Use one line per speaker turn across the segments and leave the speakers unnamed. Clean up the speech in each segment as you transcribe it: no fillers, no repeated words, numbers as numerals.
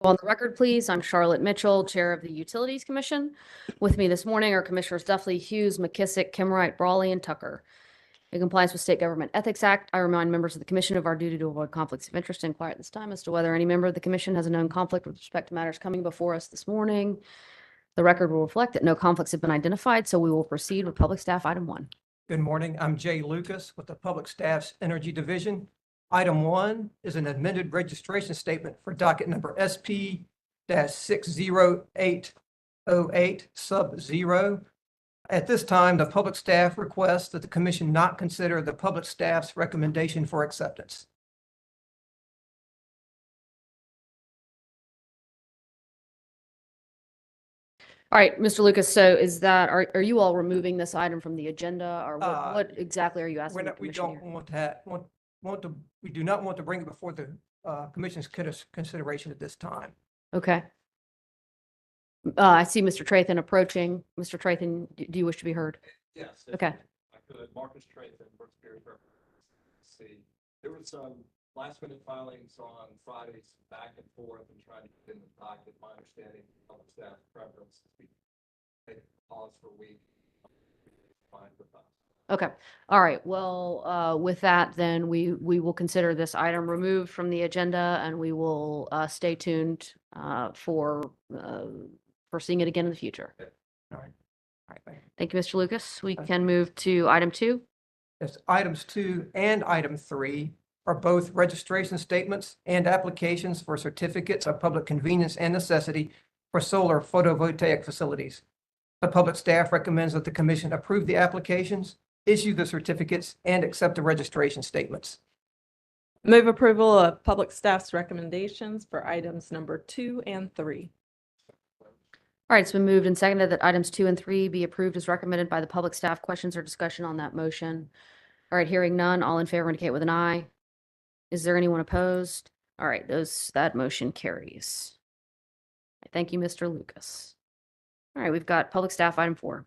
On the record, please. I'm Charlotte Mitchell, Chair of the Utilities Commission. With me this morning are Commissioners Duffley, Hughes, McKissick, Kimwright, Brawley, and Tucker. In compliance with State Government Ethics Act, I remind members of the Commission of our duty to avoid conflicts of interest and inquire at this time as to whether any member of the Commission has a known conflict with respect to matters coming before us this morning. The record will reflect that no conflicts have been identified, so we will proceed with Public Staff Item 1.
Good morning. I'm Jay Lucas with the Public Staff's Energy Division. Item 1 is an amended registration statement for docket number SP-60808 sub 0. At this time, the public staff requests that the commission not consider the public staff's recommendation for acceptance.
All right, Mr. Lucas, so is that, are you all removing this item from the agenda, or what exactly are you asking the
We
commission
don't
here?
we do not want to bring it before the commission's consideration at this time.
Okay. I see Mr. Trathan approaching. Mr. Trathan, do you wish to be heard?
Yes.
Okay.
I could. Marcus Trathan, Brooksbury Purple. See, there was some last minute filings on Fridays back and forth and trying to get in the docket. My understanding, public staff preference, we take a pause for a week. Fine with us.
Okay. All right. Well, with that, then we will consider this item removed from the agenda, and we will stay tuned for seeing it again in the future.
All right.
All right. Thank you, Mr. Lucas. We can move to item 2.
Yes, items 2 and item 3 are both registration statements and applications for certificates of public convenience and necessity for solar photovoltaic facilities. The public staff recommends that the commission approve the applications, issue the certificates, and accept the registration statements.
Move approval of public staff's recommendations for items number 2 and 3.
All right. It's been moved and seconded that items 2 and 3 be approved as recommended by the public staff. Questions or discussion on that motion? All right. Hearing none. All in favor indicate with an eye. Is there anyone opposed? All right. That motion carries. Thank you, Mr. Lucas. All right. We've got public staff item 4.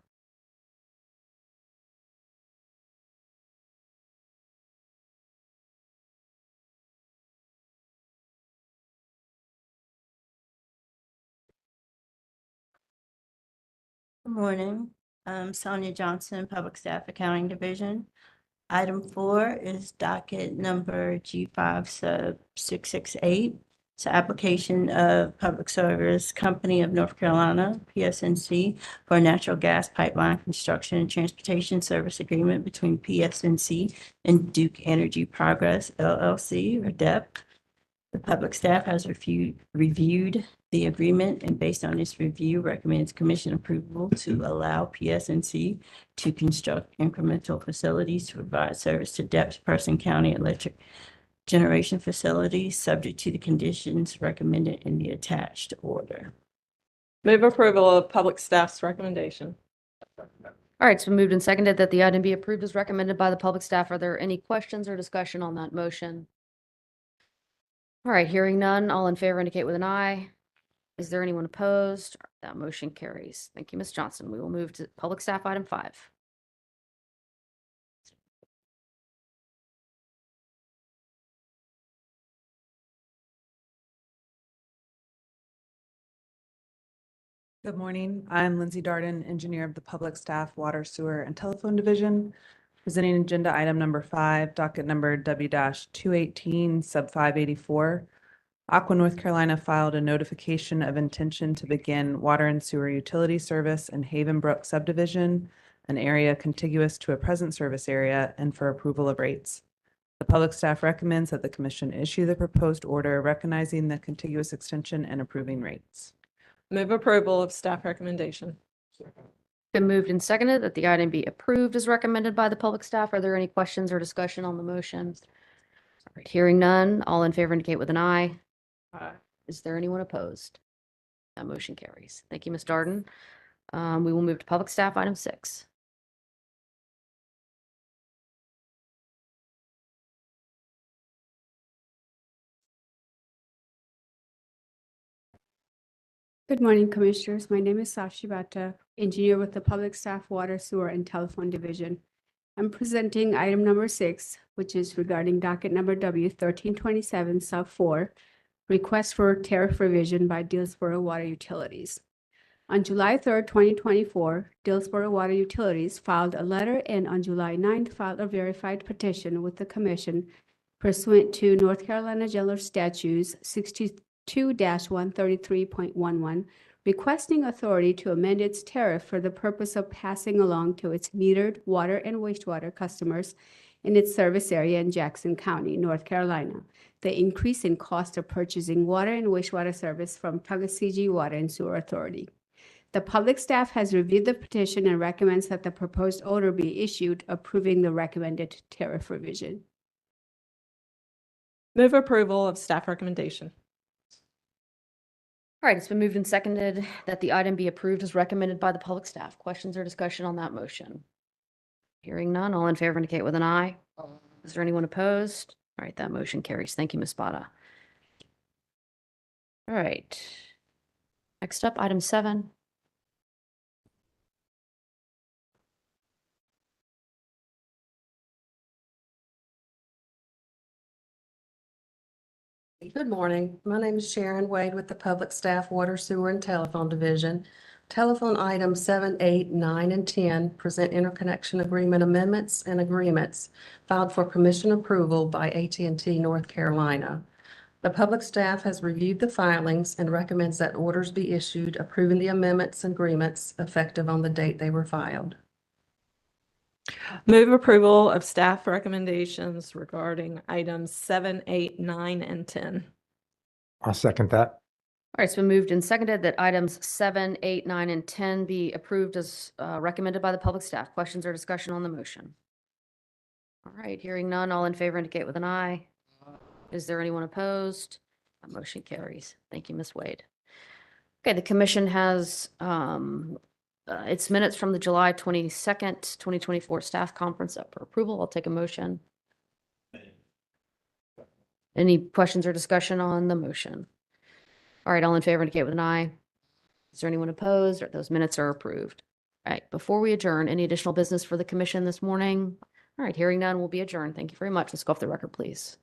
Good morning. I'm Sonia Johnson, Public Staff Accounting Division. Item 4 is docket number G5 sub 668. It's an application of Public Service Company of North Carolina, PSNC, for a natural gas pipeline construction and transportation service agreement between PSNC and Duke Energy Progress LLC, or DEP. The public staff has reviewed the agreement, and based on this review, recommends commission approval to allow PSNC to construct incremental facilities to provide service to DEP's Person County electric generation facilities, subject to the conditions recommended in the attached order.
Move approval of public staff's recommendation.
All right. It's been moved and seconded that the item be approved as recommended by the public staff. Are there any questions or discussion on that motion? All right. Hearing none. All in favor indicate with an eye. Is there anyone opposed? That motion carries. Thank you, Ms. Johnson. We will move to public staff item 5.
Good morning. I'm Lindsay Darden, engineer of the Public Staff, Water, Sewer, and Telephone Division, presenting agenda item number 5, docket number W-218 sub 584. Aqua North Carolina filed a notification of intention to begin water and sewer utility service in Haven Brook subdivision, an area contiguous to a present service area, and for approval of rates. The public staff recommends that the commission issue the proposed order recognizing the contiguous extension and approving rates.
Move approval of staff recommendation.
Been moved and seconded that the item be approved as recommended by the public staff. Are there any questions or discussion on the motion? All right. Hearing none. All in favor indicate with an eye. Is there anyone opposed? That motion carries. Thank you, Ms. Darden. We will move to public staff item 6.
Good morning, Commissioners. My name is Sakshi Bhatta, engineer with the Public Staff, Water, Sewer, and Telephone Division. I'm presenting item number 6, which is regarding docket number W 1327 sub 4, request for tariff revision by Dillsboro Water Utilities. On July 3rd, 2024, Dillsboro Water Utilities filed a letter and on July 9th filed a verified petition with the Commission pursuant to North Carolina General Statutes 62-133.11, requesting authority to amend its tariff for the purpose of passing along to its metered water and wastewater customers in its service area in Jackson County, North Carolina, the increase in cost of purchasing water and wastewater service from Tuckasegee Water and Sewer Authority. The public staff has reviewed the petition and recommends that the proposed order be issued approving the recommended tariff revision.
Move approval of staff recommendation.
All right, it's been moved and seconded that the item be approved as recommended by the public staff. Questions or discussion on that motion? Hearing none, all in favor indicate with an eye. Is there anyone opposed? All right, that motion carries. Thank you, Ms. Spada. All right. Next up, item 7.
Good morning. My name is Sharon Wade with the Public Staff Water, Sewer, and Telephone Division. Telephone items 7, 8, 9, and 10 present interconnection agreement amendments and agreements filed for commission approval by AT&T North Carolina. The public staff has reviewed the filings and recommends that orders be issued approving the amendments and agreements effective on the date they were filed.
Move approval of staff recommendations regarding items 7, 8, 9, and 10.
I'll second that.
All right, it's been moved and seconded that items 7, 8, 9, and 10 be approved as recommended by the public staff. Questions or discussion on the motion? All right, hearing none, all in favor indicate with an eye. Is there anyone opposed? That motion carries. Thank you, Ms. Wade. Okay, the commission has its minutes from the July 22nd, 2024 staff conference up for approval. I'll take a motion. Any questions or discussion on the motion? All right, all in favor indicate with an eye. Is there anyone opposed? Or those minutes are approved. All right, before we adjourn, any additional business for the commission this morning? All right, hearing none, we'll be adjourned. Thank you very much. Let's go off the record, please.